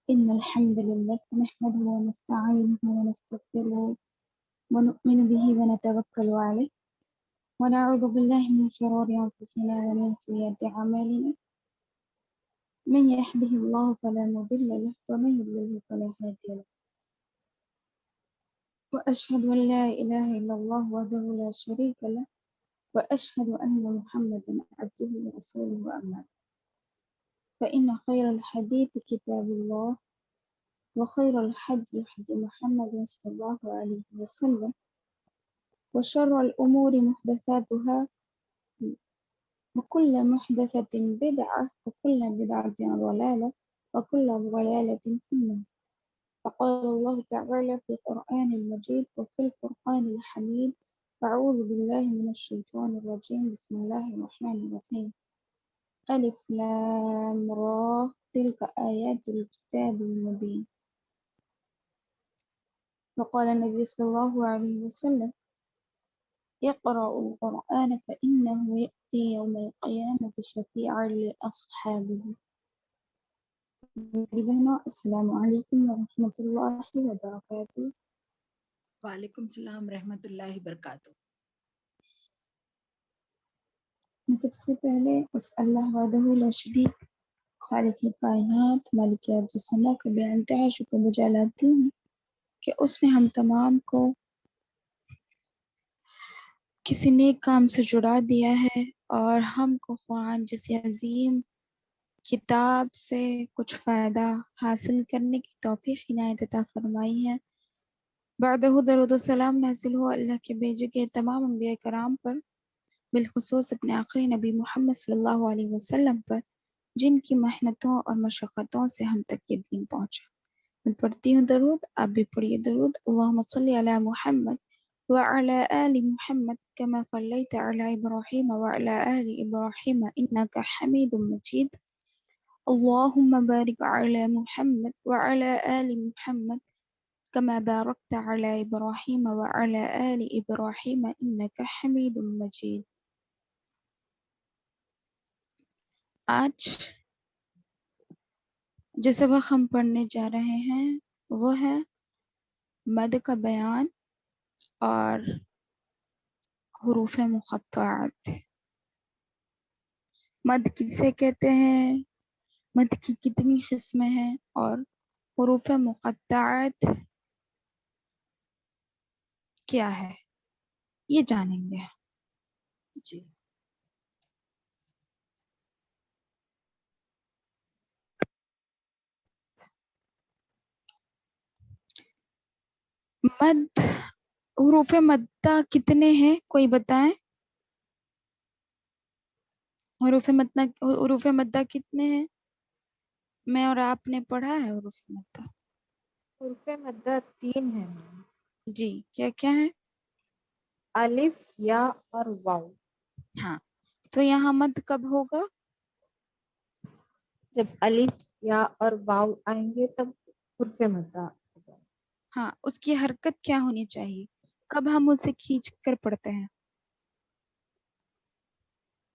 إن الحمد لله نحمده ونستعينه ونستغفره ونؤمن به ونتوكل عليه ونعوذ بالله من شرور أنفسنا ومن سيئات أعمالنا من يهده الله فلا مضل له ومن يضلل فلا هادي له وأشهد أن لا إله إلا الله وحده لا شريك له وأشهد أن محمدا عبده ورسوله أما بعد فإن خير الحديث كتاب الله وخير الحدي حدي محمد صلى الله عليه وسلم وشر الأمور محدثاتها وكل محدثة بدعة وكل بدعة ضلالة وكل ضلالة في النار. فقال الله تعالى في القرآن المجيد وفي القرآن الحميد أعوذ بالله من الشيطان الرجيم بسم الله الرحمن الرحيم ألف لام را تلك آيات الكتاب المبين. وقال النبي صلى الله عليه وسلم اقرأوا القرآن فإنه يأتي يوم القيامة شفيعا لأصحابه. میری بہنوں السلام علیکم ورحمۃ اللہ وبرکاتہ. وعلیکم السلام رحمۃ اللہ وبرکاتہ. میں سب سے پہلے اس اللہ وحدہ لا شریک خالق کائنات مالک ارض و سما کا بے انتہا شکر بجا لاتی ہوں کہ اس نے ہم تمام کو کسی نیک کام سے جڑا دیا ہے اور ہم کو قرآن جیسی عظیم کتاب سے کچھ فائدہ حاصل کرنے کی توفیق عنایت عطا فرمائی ہے. بعدہ درود و سلام نازل ہو اللہ کے بھیجے گئے تمام انبیاء کرام پر، بالخصوص اپنے آخری نبی محمد صلی اللہ علیہ وسلم پر، جن کی محنتوں اور مشقتوں سے ہم تک یہ دین پہنچا. میں پڑھتی ہوں درود، آپ بھی پڑھیے درود. اللہم صلی علی محمد وعلی آل محمد کما صلیت علی ابراہیم وعلی آل ابراہیم انک حمید مجید. اللہم بارک علی محمد وعلی آل محمد کما بارکت علی ابراہیم وعلی آل ابراہیم انک حمید مجید. آج جو سبق ہم پڑھنے جا رہے ہیں وہ ہے مد کا بیان اور حروف مقطعات. مد کسے کہتے ہیں، مد کی کتنی قسمیں ہیں اور حروف مقطعات کیا ہے یہ جانیں گے. جی مد حروف مدہ کتنے ہیں کوئی بتائیں؟ حروف مدہ کتنے ہیں؟ میں اور آپ نے پڑھا ہے حروف مدہ؟ حروف مدہ 3 ہیں. جی کیا کیا ہیں؟ الف، یا اور واو. ہاں تو یہاں مد کب ہوگا؟ جب الف، یا اور واو آئیں گے تب حروف مدہ ہوگا. ہاں اس کی حرکت کیا ہونی چاہیے؟ کب ہم اسے کھینچ کر پڑھتے ہیں؟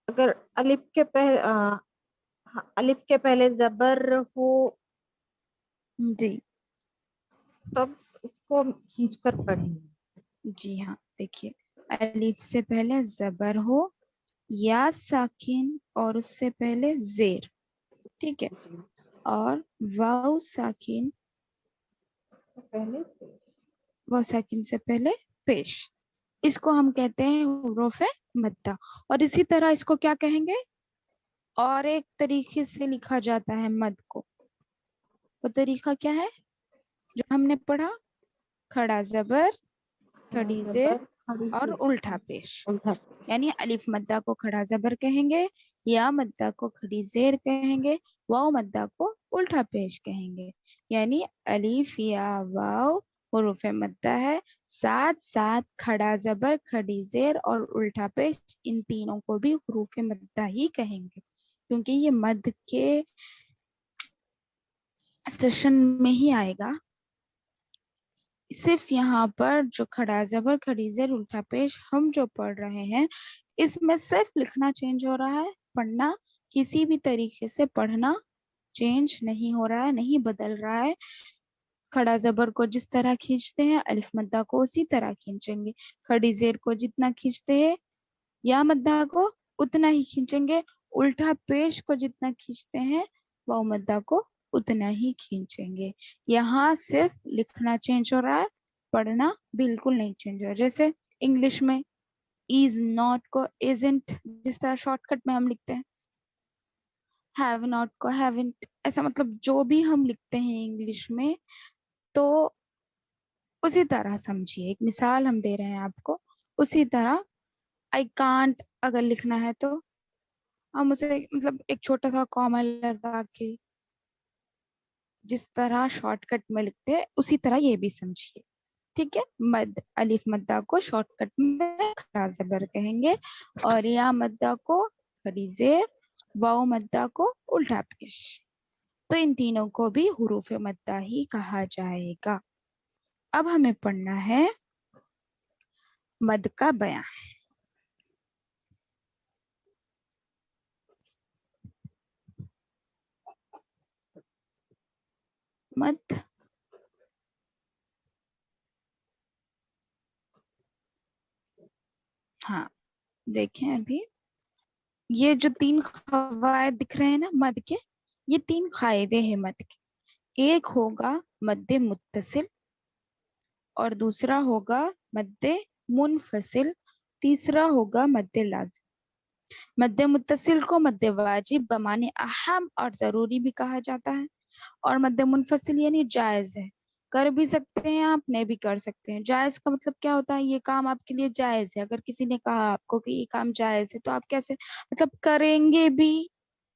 اگر الف کے پہلے زبر ہو جی تب اس کو کھینچ کر پڑھیں گے. جی ہاں دیکھیے، الف سے پہلے زبر ہو یا ساکن اور اس سے پہلے زیر، ٹھیک ہے، اور واو ساکن پہلے واو ساکن سے پہلے پیش، اس کو ہم کہتے ہیں حروف مدہ. اور اسی طرح اس کو کیا کہیں گے؟ اور ایک طریقے سے لکھا جاتا ہے مد کو، وہ طریقہ کیا ہے جو ہم نے پڑھا؟ کھڑا زبر، کھڑی زیر اور الٹا پیش. یعنی الف مدہ کو کھڑا زبر کہیں گے، یا مدہ کو کھڑی زیر کہیں گے، واو مدہ کو الٹا پیش کہیں گے. یعنی الف یا واو حروف مدہ ہے، ساتھ ساتھ کھڑا زبر، کھڑی زیر اور الٹا پیش، ان تینوں کو بھی حروف مدہ ہی کہیں گے، کیونکہ یہ مد کے سیشن میں ہی آئے گا. صرف یہاں پر جو کھڑا زبر، کھڑی زیر، الٹا پیش ہم جو پڑھ رہے ہیں اس میں صرف لکھنا چینج ہو رہا ہے، پڑھنا کسی بھی طریقے سے پڑھنا چینج نہیں ہو رہا ہے, نہیں بدل رہا ہے. کھڑا زبر کو جس طرح کھینچتے ہیں الف مدہ کو اسی طرح کھینچیں گے. کھڑی زیر کو جتنا کھینچتے ہیں یا مدہ کو اتنا ہی کھینچیں گے. الٹا پیش کو جتنا کھینچتے ہیں واو مدہ کو اتنا ہی کھینچیں گے. یہاں صرف لکھنا چینج ہو رہا ہے, پڑھنا بالکل نہیں چینج ہو رہا. جیسے انگلش میں is not کو isn't جس طرح شارٹ کٹ میں ہم لکھتے ہیں, have not کو haven't, ایسا مطلب جو بھی ہم لکھتے ہیں انگلش میں تو اسی طرح سمجھیے. ایک مثال ہم دے رہے ہیں آپ کو, اسی طرح I can't اگر لکھنا ہے تو ہم اسے مطلب ایک چھوٹا سا کاما لگا کے جس طرح شارٹ کٹ میں لکھتے ہیں اسی طرح یہ بھی سمجھیے. ٹھیک ہے. مد الف مدہ کو شارٹ کٹ میں کھڑا زبر کہیں گے, اور یا مدہ کو کھڑی زیر, واو مدہ کو الٹا پیش. تو ان تینوں کو بھی حروف مدہ ہی کہا جائے گا. اب ہمیں پڑھنا ہے مد کا بیان. مد ہاں دیکھیں ابھی یہ جو 3 قواعد دکھ رہے ہیں نا مد کے, یہ 3 قاعدے ہیں مد کے. ایک ہوگا مد متصل, اور دوسرا ہوگا مد منفصل, تیسرا ہوگا مد لازم. مد متصل کو مد واجب بمعنی اہم اور ضروری بھی کہا جاتا ہے, اور مد منفصل یعنی جائز ہے, کر بھی سکتے ہیں آپ, نہیں بھی کر سکتے ہیں. جائز کا مطلب کیا ہوتا ہے, یہ کام آپ کے لیے جائز ہے. اگر کسی نے کہا آپ کو کہ یہ کام جائز ہے تو آپ کیسے مطلب کریں گے بھی,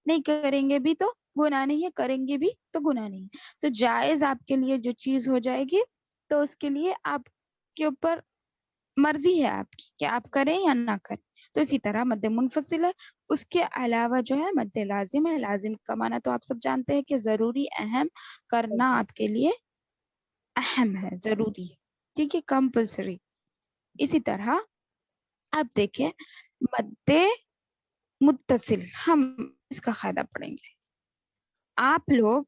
نہیں کریں گے بھی تو گناہ نہیں ہے, کریں گے بھی تو گناہ نہیں ہے. تو جائز آپ کے لیے جو چیز ہو جائے گی تو اس کے لیے آپ کے اوپر مرضی ہے آپ کی کہ آپ کریں یا نہ کریں. تو اسی طرح مد منفصل ہے. اس کے علاوہ جو ہے مد لازم ہے. لازم کا معنی تو آپ سب جانتے ہیں کہ ضروری, اہم, کرنا آپ کے لیے اہم ہے, ضروری ہے. ٹھیک ہے, کمپلسری. اسی طرح اب دیکھیں مد متصل, ہم اس کا قاعدہ پڑھیں گے. آپ لوگ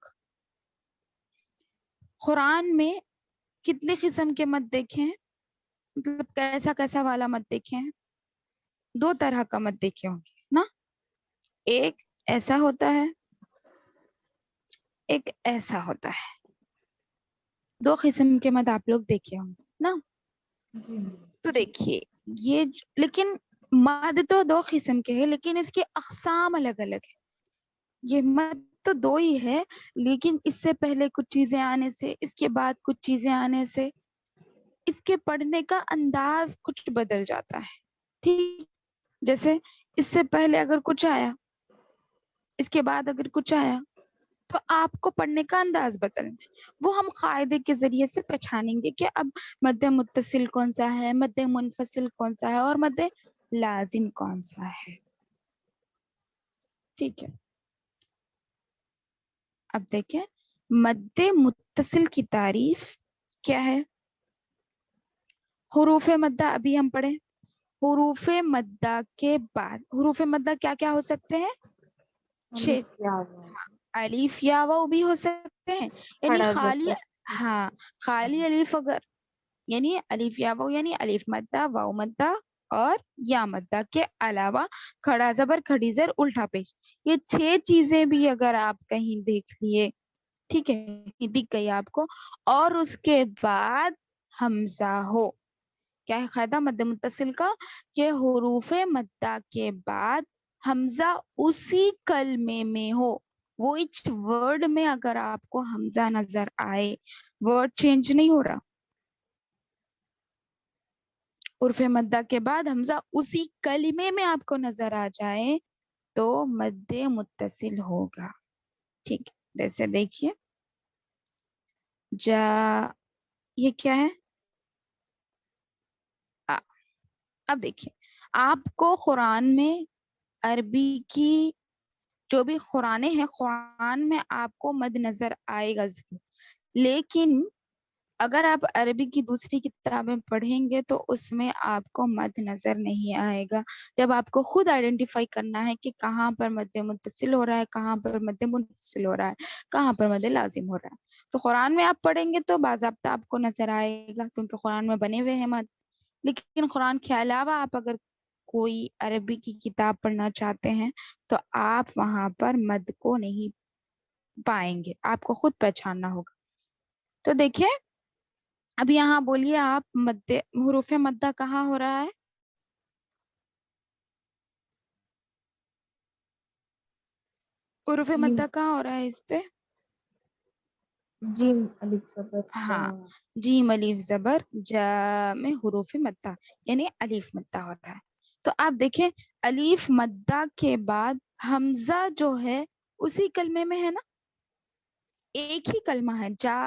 قرآن میں کتنے قسم کے مد دیکھے ہیں, مطلب کیسا کیسا والا مد دیکھے ہیں؟ 2 طرح کا مد دیکھے ہوں گے نا. ایک ایسا ہوتا ہے, ایک ایسا ہوتا ہے. 2 قسم کے مد آپ لوگ دیکھے ہوں گے نا. جی تو دیکھیے یہ لیکن مد تو 2 قسم کے ہیں, لیکن اس کے اقسام الگ الگ ہے. یہ مد تو 2 ہی ہے, لیکن اس سے پہلے کچھ چیزیں آنے سے, اس کے بعد کچھ چیزیں آنے سے اس کے پڑھنے کا انداز کچھ بدل جاتا ہے. ٹھیک, جیسے اس سے پہلے اگر کچھ آیا, اس کے بعد اگر کچھ آیا, تو آپ کو پڑھنے کا انداز بدلنا ہے. وہ ہم قاعدے کے ذریعے سے پہچانیں گے کہ اب مد متصل کون سا ہے, مد منفصل کون سا ہے, اور مد لازم کون سا ہے. ٹھیک ہے. اب دیکھیں مد متصل کی تعریف کیا ہے. حروف مدہ ابھی ہم پڑھیں. حروف مدہ کے بعد حروف مدہ کیا کیا ہو سکتے ہیں؟ 6. الف یا واو بھی ہو سکتے ہیں, یعنی خالی, ہاں خالی الف اگر, یعنی الف یا واو یعنی الف مدہ, واو مدہ اور یا مدہ کے علاوہ کھڑا زبر, کھڑی زیر, الٹا پیش. یہ 6 چیزیں بھی اگر آپ کہیں دیکھ لیے, ٹھیک ہے, دکھ گئی آپ کو, اور اس کے بعد حمزہ ہو. کیا ہے قاعدہ مد متصل کا, کہ حروف مدہ کے بعد حمزہ اسی کلمے میں ہو. وہ ایچ ورڈ میں اگر آپ کو حمزہ نظر آئے, ورڈ چینج نہیں ہو رہا, حروف مدہ کے بعد حمزہ اسی کلمے میں آپ کو نظر آ جائے تو مد متصل ہوگا. ٹھیک ہے, جیسے دیکھیے جا, یہ کیا ہے, اب دیکھیے آپ کو قرآن میں عربی کی جو بھی قرآن ہے, قرآن میں آپ کو مد نظر آئے گا ضرور, لیکن اگر آپ عربی کی دوسری کتابیں پڑھیں گے تو اس میں آپ کو مد نظر نہیں آئے گا. جب آپ کو خود آئیڈینٹیفائی کرنا ہے کہ کہاں پر مد متصل ہو رہا ہے, کہاں پر مد منفصل ہو رہا ہے, کہاں پر مد لازم ہو رہا ہے, تو قرآن میں آپ پڑھیں گے تو باضابطہ آپ کو نظر آئے گا, کیونکہ قرآن میں بنے ہوئے ہیں مد. لیکن قرآن کے علاوہ آپ اگر کوئی عربی کی کتاب پڑھنا چاہتے ہیں تو آپ وہاں پر مد کو نہیں پائیں گے, آپ کو خود پہچاننا ہوگا. تو دیکھیں اب یہاں بولیے آپ, مد حروف مدہ کہاں ہو رہا ہے؟ حروف جیم مدہ کہاں ہو رہا ہے اس پہ؟ جیم الف زبر جا. ہاں, جیم الف زبر جا میں حروف مدہ یعنی الف مدہ ہو رہا ہے. تو آپ دیکھیں الف مدہ کے بعد حمزہ جو ہے اسی کلمے میں ہے نا, ایک ہی کلمہ ہے, جا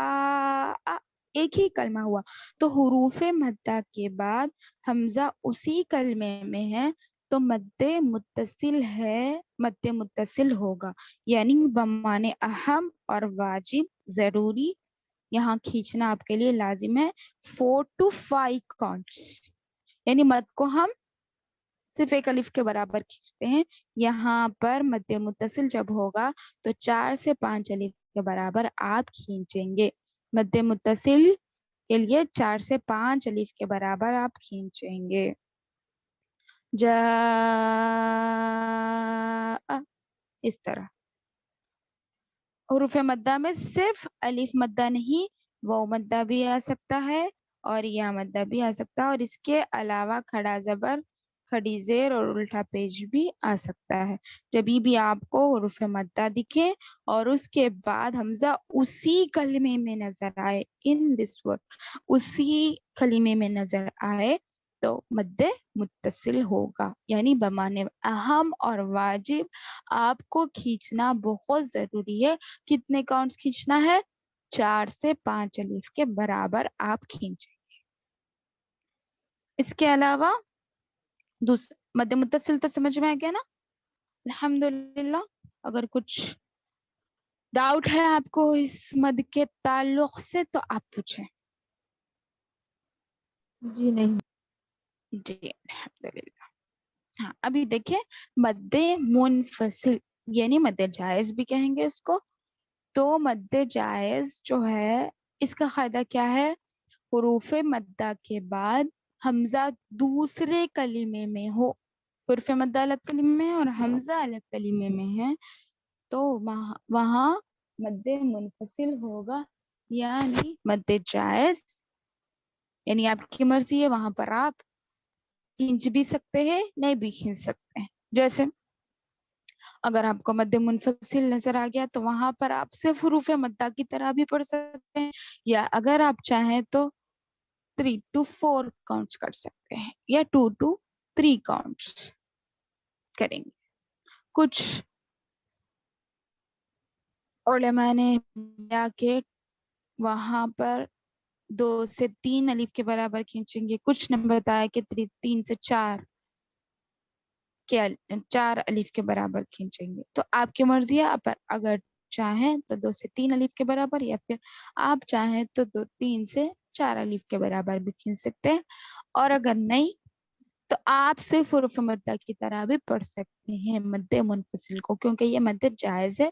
ایک ہی کلمہ ہوا, تو حروف مدہ کے بعد حمزہ اسی کلمے میں ہے تو مد متصل ہے, مد متصل ہوگا, یعنی بمعنی اہم اور واجب ضروری یہاں کھینچنا آپ کے لیے لازم ہے 4 to 5 کاؤنٹس, یعنی مد کو ہم صرف ایک الف کے برابر کھینچتے ہیں. یہاں پر مد متصل جب ہوگا تو 4 سے 5 الف کے برابر آپ کھینچیں گے. مد متصل کے لیے 4 سے 5 الف کے برابر آپ کھینچیں گے. جا اس طرح. حروف مدہ میں صرف الف مدہ نہیں, واو مدہ بھی آ سکتا ہے اور یا مدہ بھی آ سکتا ہے, اور اس کے علاوہ کھڑا زبر, کھڑی زیر اور الٹا پیج بھی آ سکتا ہے. جبھی بھی آپ کو حروف مدہ دکھے اور اس کے بعد حمزہ اسی کلمے میں نظر آئے, ان دس ورڈ اسی کلمے میں نظر آئے تو مد متصل ہوگا, یعنی بمعنی اہم اور واجب آپ کو کھینچنا بہت ضروری ہے. کتنے کاؤنٹس کھینچنا ہے؟ 4 سے 5 الف کے برابر آپ کھینچیں. اس کے علاوہ مد متصل تو سمجھ میں آ گیا نا الحمدللہ. اگر کچھ ڈاؤٹ ہے آپ کو اس مد کے تعلق سے تو آپ پوچھیں. جی نہیں. جی الحمدللہ. ہاں ابھی دیکھیں مد منفصل یعنی مد جائز بھی کہیں گے اس کو. تو مد جائز جو ہے اس کا قاعدہ کیا ہے؟ حروف مدہ کے بعد حمزہ دوسرے کلمے میں ہو, حروف مدہ الگ کلمے میں اور حمزہ الگ کلمے میں ہے تو وہاں مد منفصل ہوگا, یعنی مد جائز, یعنی آپ کی مرضی ہے, وہاں پر آپ کھینچ بھی سکتے ہیں نہیں بھی کھینچ سکتے ہیں. جیسے اگر آپ کو مد منفصل نظر آ گیا تو وہاں پر آپ صرف حروف مدہ کی طرح بھی پڑھ سکتے ہیں, یا اگر آپ چاہیں تو 3 to 4 کاؤنٹس کر سکتے ہیں, یا 2 to 3 کاؤنٹس کریں گے. کچھ علماء نے بتایا کہ وہاں پر 2 سے 3 الف کے برابر کھینچیں گے, کچھ نے بتایا کہ 3 سے 4 الف کے برابر کھینچیں گے. تو آپ کی مرضی ہے, آپ اگر چاہیں تو 2 سے 3 الف کے برابر, یا پھر آپ چاہیں تو 3 سے 4 الف کے برابر بھی کھینچ سکتے ہیں. اور اگر نہیں تو آپ صرف حروف مدہ کی طرح بھی پڑھ سکتے ہیں مد منفصل کو, کیونکہ یہ مد جائز ہے.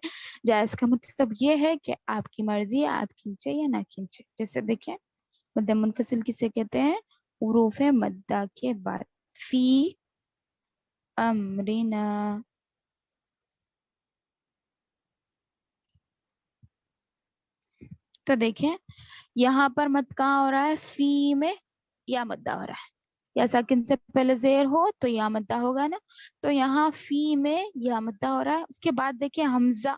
جائز کا مطلب یہ ہے کہ آپ کی مرضی ہے, آپ کھینچے یا نہ کھینچے. جیسے دیکھیں مد منفصل کسے کہتے ہیں؟ حروف مدہ کے بعد فی امرنا, تو دیکھیں یہاں پر مد کہاں ہو رہا ہے؟ فی میں یا مدہ ہو رہا ہے, یا ساکن سے پہلے زیر ہو تو یا مدہ ہوگا نا, تو یہاں فی میں یا مدہ ہو رہا ہے. اس کے بعد دیکھیں حمزہ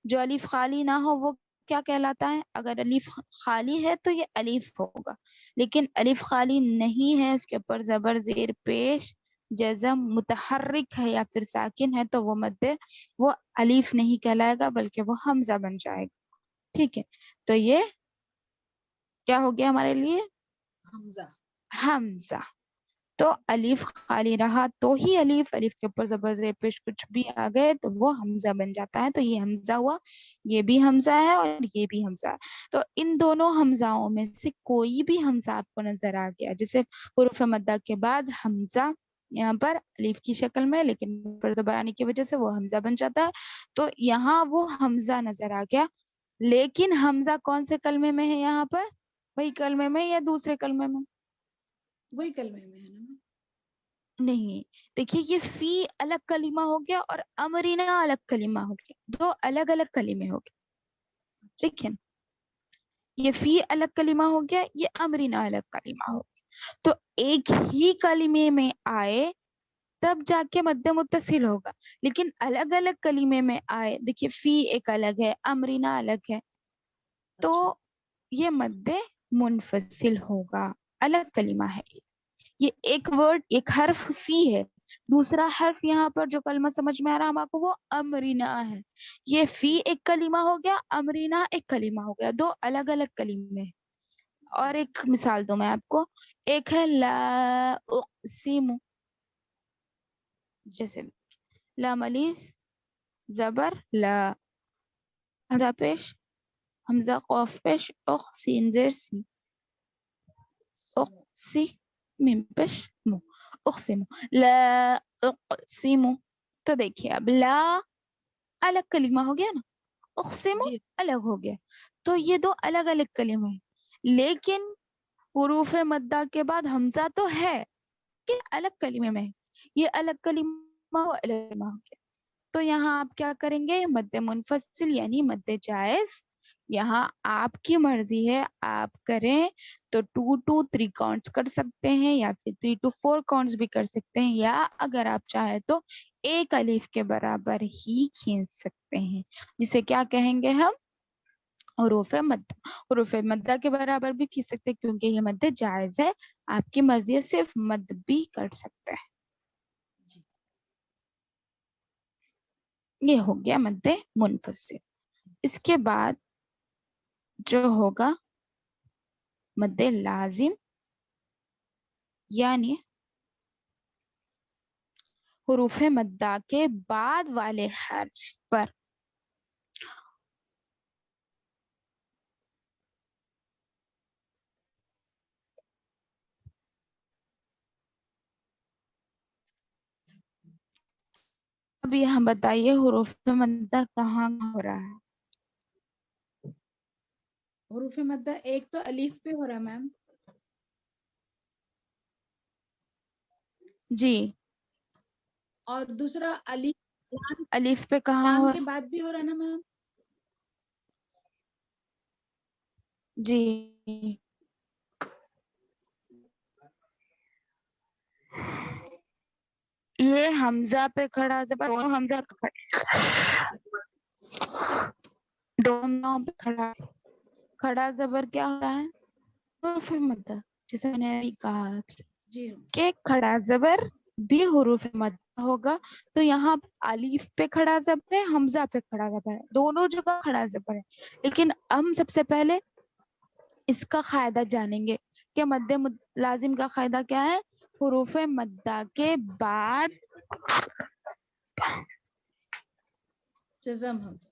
جو الف خالی نہ ہو وہ کیا کہلاتا ہے؟ اگر الف خالی ہے تو یہ الف ہوگا, لیکن الف خالی نہیں ہے, اس کے اوپر زبر زیر پیش جزم متحرک ہے یا پھر ساکن ہے تو وہ مد وہ الف نہیں کہلائے گا بلکہ وہ حمزہ بن جائے گا. ٹھیک ہے, تو یہ کیا ہو گیا ہمارے لیے؟ حمزہ. حمزہ. تو الف خالی رہا تو ہی الف کے اوپر زبر زیر پیش کچھ بھی آ گئے تو وہ حمزہ بن جاتا ہے. تو یہ حمزہ ہوا, یہ بھی حمزہ ہے اور یہ بھی حمزہ ہے. تو ان دونوں حمزاؤں میں سے کوئی بھی حمزہ آپ کو نظر آ گیا, جیسے حروف مدہ کے بعد حمزہ یہاں پر الف کی شکل میں, لیکن پر زبر آنے کی وجہ سے وہ حمزہ بن جاتا ہے. تو یہاں وہ حمزہ نظر آ گیا, لیکن حمزہ کون سے کلمے میں ہے یہاں پر, وہی کلمے میں یا دوسرے کلمے میں؟ وہی کلمے میں ہے نا. نہیں, دیکھیے یہ فی الگ کلمہ ہو گیا اور امرینا الگ کلمہ ہو گیا, دو الگ الگ کلمے ہو گئے. دیکھیں یہ فی الگ کلمہ ہو گیا, یہ امرینا الگ کلمہ ہو گیا. تو ایک ہی کلمے میں آئے تب جا کے مد متصل ہوگا, لیکن الگ الگ کلمے میں آئے, دیکھیے فی ایک الگ ہے, امرینا الگ ہے, تو یہ مد منفصل ہوگا, الگ کلمہ ہے. یہ ایک ورڈ, ایک حرف فی ہے, دوسرا حرف یہاں پر جو کلمہ سمجھ میں آ رہا ہے ہم آپ کو وہ امرینا ہے. یہ فی ایک کلمہ ہو گیا, امرینا ایک کلمہ ہو گیا, دو الگ الگ کلمے. اور ایک مثال دوں میں آپ کو, ایک ہے لا اقسم, جیسے لام الف زبر لا, حمزہ پیش, حمزہ قاف پیش, اخ سین زیر سی, اقسی میم پیش مو, اقسم لا اقسم. تو دیکھیے اب لا الگ کلمہ ہو گیا نا, اقسم الگ ہو گیا, تو یہ دو الگ الگ کلمے ہیں. لیکن حروف مدہ کے بعد حمزہ تو ہے کہ الگ کلمے میں ہے, یہ الگ کلمہ وہ الگ کلمہ ہو گیا. تو یہاں آپ کیا کریں گے, مد منفصل یعنی مد جائز, یہاں آپ کی مرضی ہے, آپ کریں تو 2 to 3 کاؤنٹس کر سکتے ہیں, یا پھر 3 to 4 کاؤنٹس بھی کر سکتے ہیں, یا اگر آپ چاہیں تو ایک الف کے برابر ہی کھینچ سکتے ہیں, جسے کیا کہیں گے ہم, حروف مدہ. حروف مدہ کے برابر بھی کھینچ سکتے ہیں کیونکہ یہ مد جائز ہے, آپ کی مرضی ہے, صرف مد بھی کر سکتے ہیں. یہ ہو گیا مد منفصل. اس کے بعد جو ہوگا مد لازم, یعنی حروف مدہ کے بعد والے حرف پر اب یہاں بتائیے حروف مدہ کہاں ہو رہا ہے؟ حروف مدہ ایک تو الف پہ ہو رہا ہے میم. جی, اور دوسرا الف پہ کہاں لام ہو کے بعد بھی ہو رہا ہے نا میم. جی, یہ حمزہ پہ کھڑا زبر, حمزہ پہ دونوں پہ کھڑا, کھڑا زبر کیا ہوتا ہے, حروف مدہ, جیسے میں نے ابھی کہا آپ سے جی کہ کھڑا زبر بھی حروف مدہ ہوگا. تو یہاں الف پہ کھڑا زبر ہے, حمزہ پہ کھڑا زبر ہے, دونوں جگہ کھڑا زبر ہے, لیکن ہم سب سے پہلے اس کا قاعدہ جانیں گے کہ مد لازم کا قاعدہ کیا ہے, حروف مدہ کے بعد جزم ہوتا.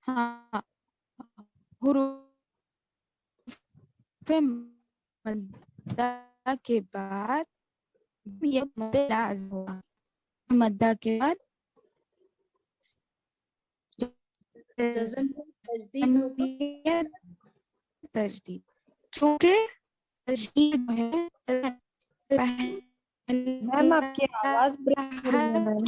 ہاں, حروف مدہ کے بعد یہ مد لازم ہوگا, مدہ کے بعد جزم تجدید ہوگا. تجدید, کیونکہ تجدید ہے میم آپ کی آواز بریک ہو رہی ہے میم.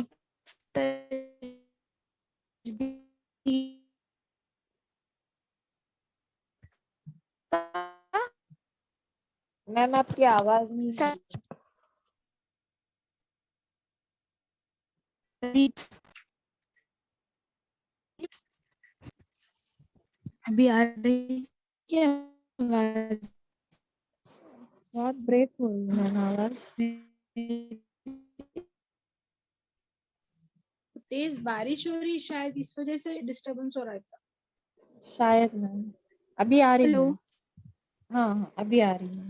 میم آپ کی آواز نہیں آ رہی ہے. ابھی آ رہی کیا آواز؟ بہت بریک ہو رہی ہے میم آواز. تیز بارش ہو رہی, شاید اس وجہ سے ڈسٹربنس ہو رہا تھا. شاید میم ابھی آ رہی ہلو, ہے. ہاں ابھی آ رہی ہے.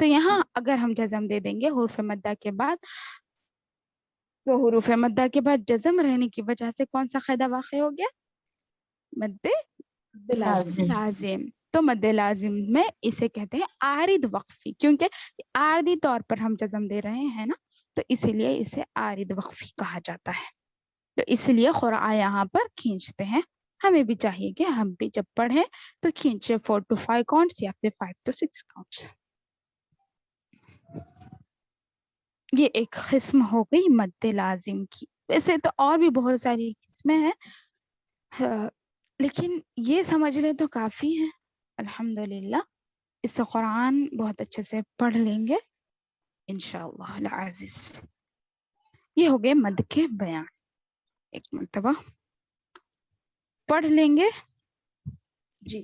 تو یہاں اگر ہم جزم دے دیں گے حروف مدہ کے بعد، تو حروف مدہ کے بعد جزم رہنے کی وجہ سے کون سا قاعدہ واقع ہو گیا؟ مد لازم. لازم. تو مد لازم میں اسے کہتے ہیں عارض وقفی، کیونکہ عارضی طور پر ہم جزم دے رہے ہیں نا، تو اسی لیے اسے عارض وقفی کہا جاتا ہے. تو اس لیے قرآن یہاں پر کھینچتے ہیں. ہمیں بھی چاہیے کہ ہم بھی جب پڑھیں تو کھینچے 4 to 5 کاؤنٹس یا پھر 5 to 6 کاؤنٹس. یہ ایک قسم ہو گئی مد لازم کی. ویسے تو اور بھی بہت ساری قسمیں ہیں، لیکن یہ سمجھ لیں تو کافی ہے. الحمدللہ اس سے قرآن بہت اچھے سے پڑھ لیں گے انشاءاللہ العزیز. یہ ہو گئے مد کے بیان. ایک مرتبہ پڑھ لیں گے. جی.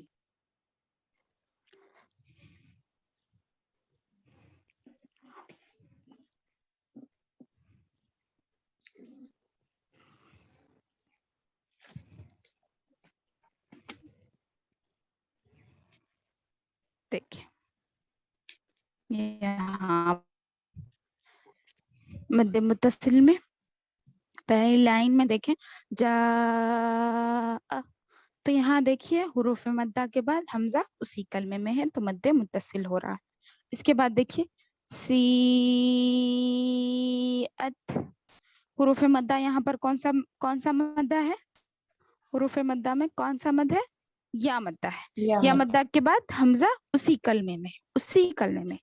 دیکھیں یہاں مد متصل میں پہلی لائن میں دیکھیں جا، تو یہاں دیکھیے حروف مدہ کے بعد حمزہ اسی کلمے میں ہے تو مد متصل ہو رہا ہے. اس کے بعد دیکھیے سیئت، حروف مدہ یہاں پر کون سا مدہ ہے؟ حروف مدہ میں کون سا مد ہے؟ یا مدہ ہے. یا مدہ کے بعد حمزہ اسی کلمے میں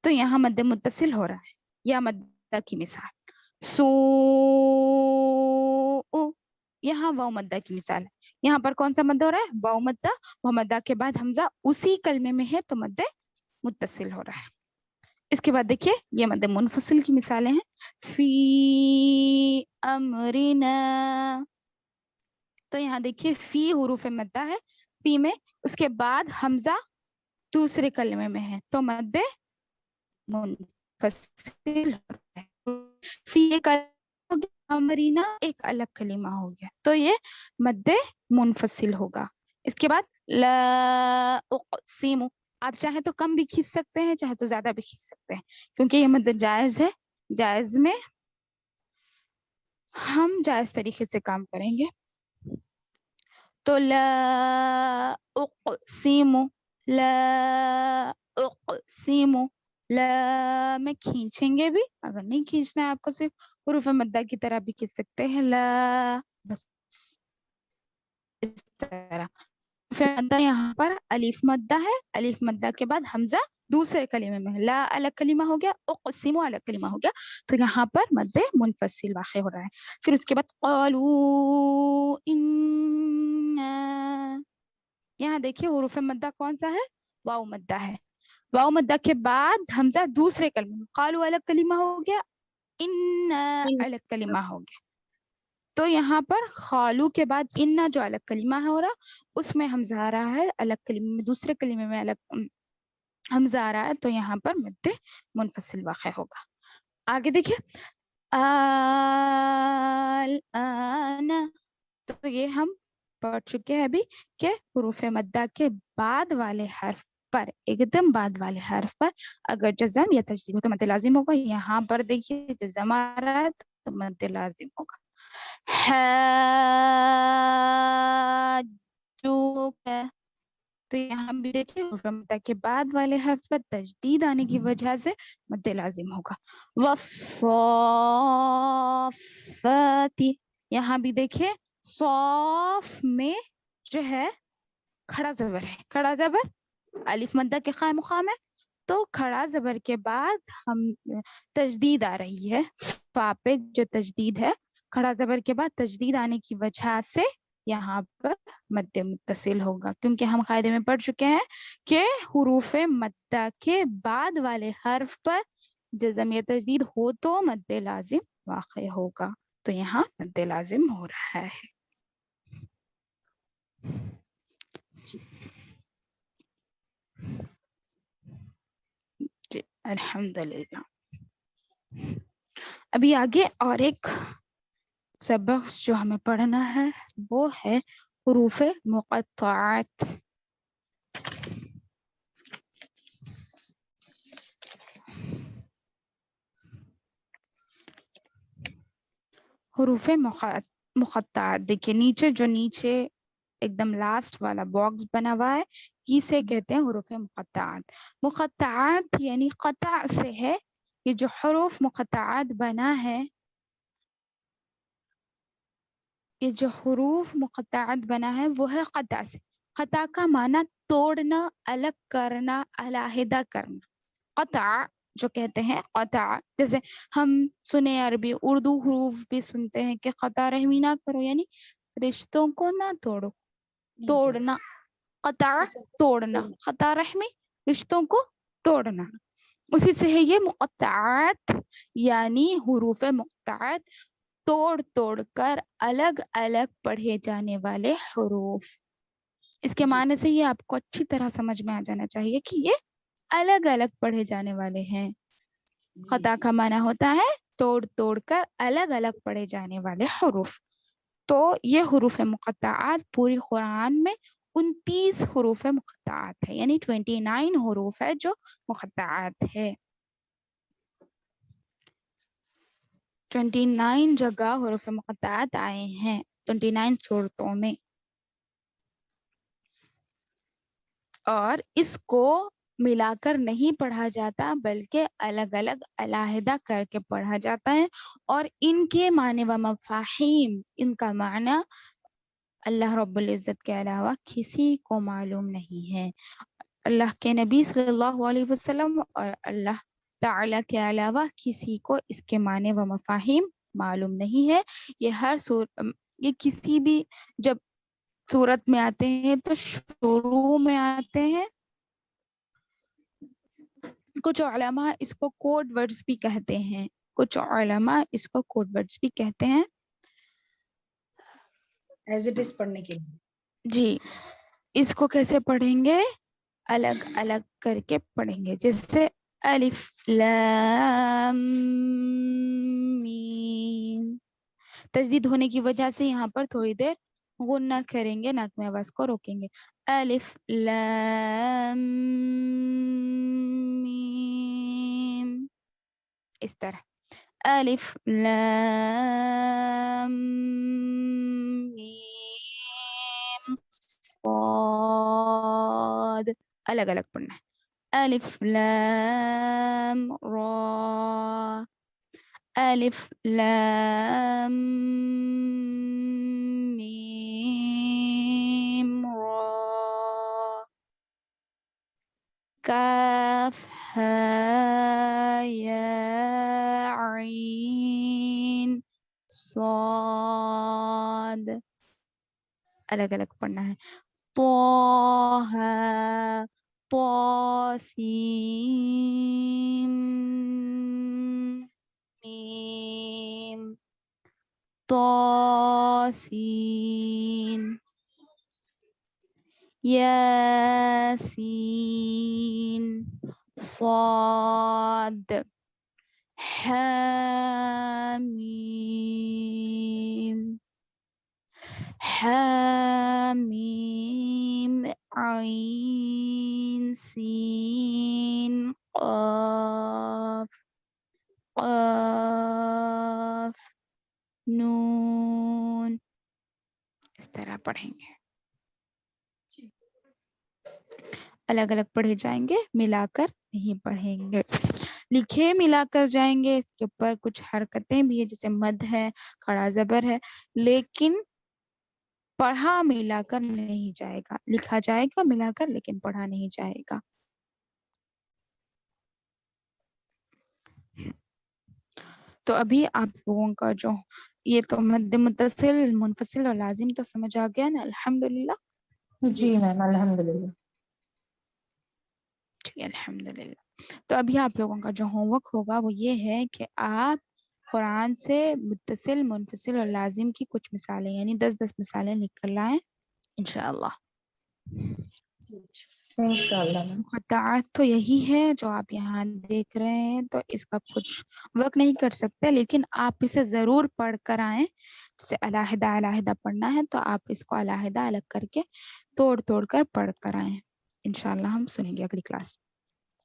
تو یہاں مد متصل ہو رہا ہے. یا مدہ کی مثال سو، یہاں واو مدہ کی مثال ہے. یہاں پر کون سا مد ہو رہا ہے؟ واو مدہ. واو مدہ کے بعد حمزہ اسی کلمے میں ہے تو مد متصل ہو رہا ہے. اس کے بعد دیکھیے یہ مد منفصل کی مثالیں ہیں. فی امرنا، تو یہاں دیکھیے فی حروف مدہ ہے فی میں، اس کے بعد حمزہ دوسرے کلمے میں ہے تو مد منفصل ہو رہا ہے. فی ایک امرینا ایک الگ کلمہ ہو گیا تو یہ مد منفصل ہوگا. اس کے بعد لا اقسم، آپ چاہیں تو کم بھی کھینچ سکتے ہیں چاہے تو زیادہ بھی کھینچ سکتے ہیں کیونکہ یہ مد جائز ہے. جائز میں ہم جائز طریقے سے کام کریں گے. تو لا اقسم، لا اقسم، لا میں کھینچیں گے بھی، اگر نہیں کھینچنا ہے آپ کو صرف حروف مدہ کی طرح بھی کھینچ سکتے ہیں لا، بس اس طرح. مدہ یہاں پر الف مدہ ہے، الف مدہ کے بعد حمزہ دوسرے کلمے میں ہے. لا الگ کلمہ ہو گیا، اقسم الگ کلمہ ہو گیا تو یہاں پر مد منفصل واقع ہو رہا ہے. پھر اس کے بعد قالوا انا، یہاں دیکھیے حروف مدہ کون سا ہے؟ واو مدہ ہے. واو مدہ کے بعد حمزہ دوسرے کلمے میں، قالوا الگ کلمہ ہو گیا، انا الگ کلمہ ہو گیا. تو یہاں پر خالو کے بعد انا جو الگ کلمہ ہو رہا اس میں حمزہ آ رہا ہے، الگ کلمے میں دوسرے کلمے میں الگ حمزہ آ رہا ہے تو یہاں پر مد منفصل واقع ہوگا. آگے دیکھیے الآن، تو یہ ہم پڑھ چکے ہیں ابھی کہ حروف مدہ کے بعد والے حرف پر، ایک دم بعد والے حرف پر اگر جزم یا تشدید ہو تو مد لازم ہوگا. یہاں پر دیکھیے جزم آ رہا ہے تو مد لازم ہوگا. تو یہاں بھی دیکھیے حروف مدہ کے بعد والے حرف پر تشدید آنے کی وجہ سے مد لازم ہوگا. والصافات، یہاں بھی دیکھیے صاف میں جو ہے کھڑا زبر ہے. کھڑا زبر الف مدہ کے قائم مقام ہے تو کھڑا زبر کے بعد ہم تشدید آ رہی ہے. فا پہ جو تشدید ہے کھڑا زبر کے بعد تشدید آنے کی وجہ سے یہاں پر مد متصل ہوگا، کیونکہ ہم قاعدے میں پڑھ چکے ہیں کہ حروف مدہ کے بعد والے حرف پر جزم یا تشدید ہو تو مد لازم واقع ہوگا. تو یہاں مد لازم ہو رہا ہے. جی الحمدللہ. ابھی آگے اور ایک سبق جو ہمیں پڑھنا ہے وہ ہے حروف مقطعات. حروف مقطعات. دیکھیے نیچے جو نیچے ایک دم لاسٹ والا باکس بنا ہوا ہے اسے کہتے ہیں حروف مقطعات. مقطعات یعنی قطع سے ہے. یہ جو حروف مقطعات بنا ہے، یہ جو حروف مقطعات بنا ہے وہ ہے قطع سے. قطع کا معنی توڑنا، الگ کرنا، علیحدہ کرنا. قطع جو کہتے ہیں قطع، جیسے ہم سنے عربی اردو حروف بھی سنتے ہیں کہ قطع رحمی نہ کرو، یعنی رشتوں کو نہ توڑو. توڑنا، قطع توڑنا، قطع رحمی رشتوں کو توڑنا. اسی سے ہے یہ مقطعات یعنی حروف مقطعات، توڑ توڑ کر الگ الگ پڑھے جانے والے حروف. اس کے معنی سے یہ آپ کو اچھی طرح سمجھ میں آ جانا چاہیے کہ یہ الگ الگ پڑھے جانے والے ہیں. قطع کا معنی ہوتا ہے توڑ توڑ کر الگ الگ پڑھے جانے والے حروف. تو یہ حروف مقطعات پوری قرآن میں 29 حروف مقطعات ہے، یعنی 29 حروف ہے جو مقطعات ہے. 29 جگہ حروف مقطعات آئے ہیں 29 صورتوں میں. اور اس کو ملا کر نہیں پڑھا جاتا بلکہ الگ الگ علیحدہ کر کے پڑھا جاتا ہے. اور ان کے معنی و مفاہیم، ان کا معنی اللہ رب العزت کے علاوہ کسی کو معلوم نہیں ہے. اللہ کے نبی صلی اللہ علیہ وسلم اور اللہ تعالیٰ کے علاوہ کسی کو اس کے معنی و مفاہیم معلوم نہیں ہے. یہ کسی بھی جب صورت میں آتے ہیں تو شروع میں آتے ہیں. کچھ علماء اس کو کوڈ ورڈز بھی کہتے ہیں، کچھ علماء اس کو کوڈ ورڈز بھی کہتے ہیں. ایز اٹ از پڑھنے کے لیے. جی، اس کو کیسے پڑھیں گے؟ الگ الگ کر کے پڑھیں گے. جیسے الف لام میم، تجدید ہونے کی وجہ سے یہاں پر تھوڑی دیر غنہ کریں گے، ناک میں آواز کو روکیں گے. الف لام میم، اس طرح. الف لام میم صاد، الگ الگ پڑھنا ہے. الف لام را، الف لام میم را، کاف ہا یا عین صاد، الگ الگ پڑھنا ہے. طه طاسین میم طاسین یاسین صاد حامیم حامیم عین سین قاف قاف نون. اس طرح پڑھیں گے، الگ الگ پڑھے جائیں گے، ملا کر نہیں پڑھیں گے. لکھے ملا کر جائیں گے، اس کے اوپر کچھ حرکتیں بھی ہے جیسے مد ہے، کھڑا زبر ہے، لیکن پڑھا ملا کر نہیں جائے گا. لکھا جائے گا ملا کر لیکن پڑھا نہیں جائے گا. تو ابھی آپ لوگوں کا جو یہ تو مد متصل، منفصل اور لازم تو سمجھ آ گیا نا؟ الحمدللہ. جی میم الحمدللہ. جی الحمدللہ. تو ابھی آپ لوگوں کا جو ہوم ورک ہوگا وہ یہ ہے کہ آپ قرآن سے متصل، منفصل اور لازم کی کچھ مثالیں یعنی 10 مثالیں لکھ کر لائیں انشاءاللہ. انشاءاللہ میم. مقطعات تو یہی ہے جو آپ یہاں دیکھ رہے ہیں، تو اس کا کچھ ورک نہیں کر سکتے لیکن آپ اسے ضرور پڑھ کر آئیں. جسے علیحدہ علیحدہ پڑھنا ہے تو آپ اس کو علیحدہ الگ کر کے توڑ توڑ کر پڑھ کر آئیں. انشاءاللہ ہم سنیں گے اگلی کلاس.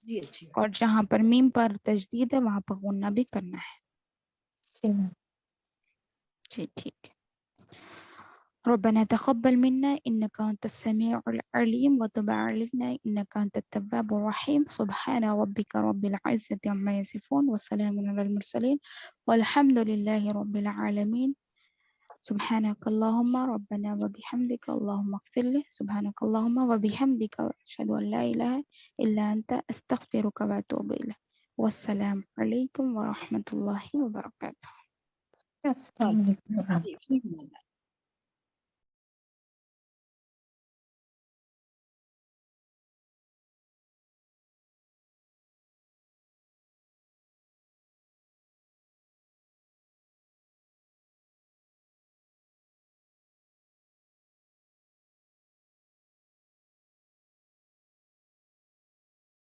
جی اچھی. اور جہاں پر میم پر تجدید ہے وہاں پر غنہ بھی کرنا ہے. جی میم. جی ٹھیک ہے. ربنا تقبل منا إنك أنت السميع العليم وتب علينا إنك أنت التواب الرحيم. سبحان ربك رب العزة عما يصفون وسلام على المرسلين والحمد لله رب العالمين. سبحانك اللهم ربنا وبحمدك اللهم اغفر لي. سبحانك اللهم وبحمدك أشهد أن لا إله إلا أنت أستغفرك وأتوب إليك. والسلام عليكم ورحمة الله وبركاته. Yes, جی فی امان اللہ.